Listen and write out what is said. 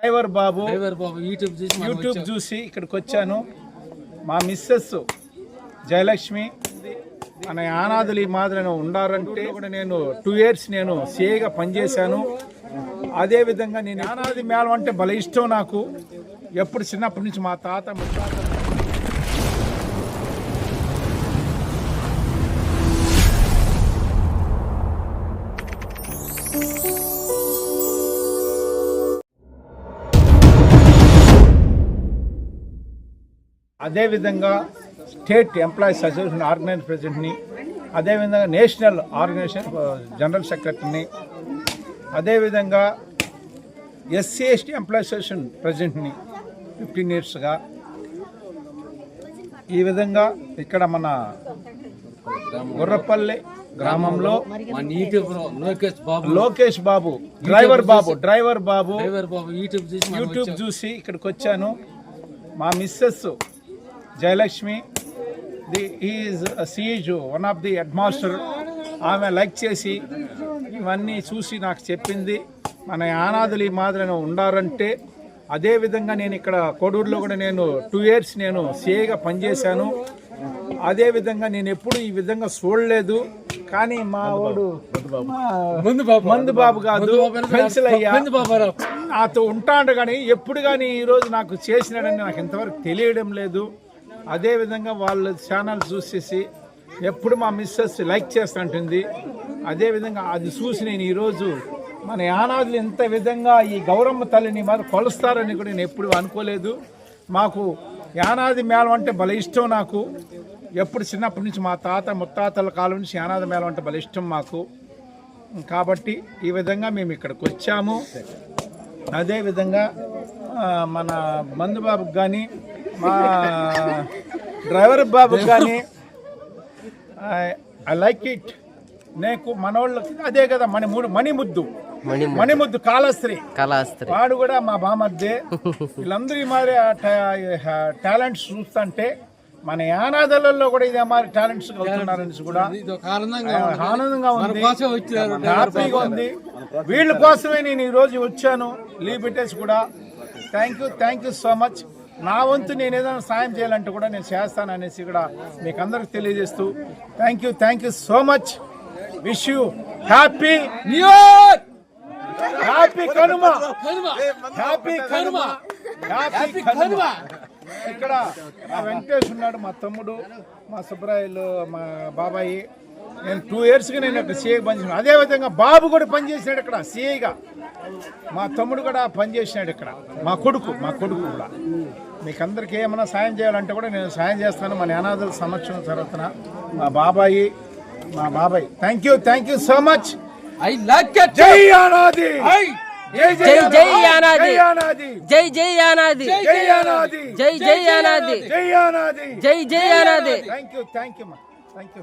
Driver Babu YouTube చూసి ఇక్కడికి వచ్చాను. మా మిస్సెస్ జయలక్ష్మి మన యానాదులు ఈ మాదిరిగా ఉండారంటే కూడా నేను 2 years నేను సేగా పనిచేశాను. అదేవిధంగా నేను యానాది మేళం అంటే భలే ఇష్టం నాకు. ఎప్పుడు చిన్నప్పటి నుంచి మా తాత ముత్తాత అదేవిధంగా స్టేట్ ఎంప్లాయీస్ అసోసియేషన్ ఆర్గనైజ్ ప్రెసిడెంట్ని, అదేవిధంగా నేషనల్ ఆర్గనైజేషన్ జనరల్ సెక్రటరీని, అదేవిధంగా ఎస్సీ ఎస్టీ ఎంప్లాయీస్ అసోసియేషన్ ప్రెసిడెంట్ని 15 yearsగా. ఈ విధంగా ఇక్కడ మన గుర్రపల్లి గ్రామంలో లోకేష్ బాబు డ్రైవర్ బాబు యూట్యూబ్ చూసి ఇక్కడికి వచ్చాను. మా mrs Jayalakshmi is one of the head master. ఆమె లైక్ చేసి ఇవన్నీ చూసి నాకు చెప్పింది మన యానాదులు ఈ మాదిరిగా ఉండారంటే. అదేవిధంగా నేను ఇక్కడ కోడూరులో కూడా నేను 2 years నేను సేగా పనిచేశాను. అదేవిధంగా నేను ఎప్పుడు ఈ విధంగా చూడలేదు. కానీ మా వాడు మందు బాబు కాదు పెన్సిలయ్యా నాతో ఉంటాడు, కానీ ఎప్పుడు కానీ ఈరోజు నాకు చేసినాడని నాకు ఇంతవరకు తెలియడం లేదు. అదేవిధంగా వాళ్ళ ఛానల్ చూసేసి ఎప్పుడు మా మిస్సెస్ లైక్ చేస్తుంటుంది. అదేవిధంగా అది చూసి నేను ఈరోజు మన యానాదులు ఎంత విధంగా ఈ గౌరమ్మ తల్లిని మరి కొలుస్తారని కూడా నేను ఎప్పుడు అనుకోలేదు. మాకు యానాది మేళం అంటే భలే ఇష్టం నాకు. ఎప్పుడు చిన్నప్పటి నుంచి మా తాత ముత్తాతల కాలం నుంచి యానాది మేళం అంటే భలే ఇష్టం మాకు. కాబట్టి ఈ విధంగా మేము ఇక్కడికి వచ్చాము. అదేవిధంగా మన మందుబాబుకి కానీ మా డ్రైవర్ బాబుకి కానీ ఐ లైక్ ఇట్. నేను మనోళ్ళకి అదే కదా మణిముద్దు కాళస్త్రి వాడు కూడా మా బామద్దే. వీళ్ళందరూ ఈ మాదిరి టాలెంట్స్ చూస్తుంటే మన యానాదులలో కూడా ఇదే మాదిరి టాలెంట్స్ అవుతున్నారని కూడా ఆనందంగా ఉంది, హ్యాపీగా ఉంది. వీళ్ళ కోసమే నేను ఈరోజు వచ్చాను లీవ్ పెట్టేసి కూడా. Thank you so much. నా వంతు నేను ఏదైనా సాయం చేయాలంటే కూడా నేను చేస్తాను అనేసి కూడా మీకు అందరికి తెలియజేస్తూ thank you so much. Wish you happy new year, happy Kanuma. ఇక్కడ మా వెంకటేష్ ఉన్నాడు, మా తమ్ముడు, మా సుబ్రాయిలు, మా బాబాయి. నేను 2 yearsగా నేను ఇక్కడ సిఐగా పనిచేసాను. అదేవిధంగా బాబు కూడా పనిచేసినాడు ఇక్కడ సిఐగా. మా తమ్ముడు కూడా పనిచేసినాడు ఇక్కడ. మా కొడుకు కూడా. మీకు అందరికీ ఏమైనా సాయం చేయాలంటే కూడా నేను సాయం చేస్తాను. మన యానాదుల సంరక్షణ జరుగుతున్న మా బాబాయి. Thank you so much. I like it. జై యానాది, జై యానాది, జై యానాది, జై యానాది. Thank you.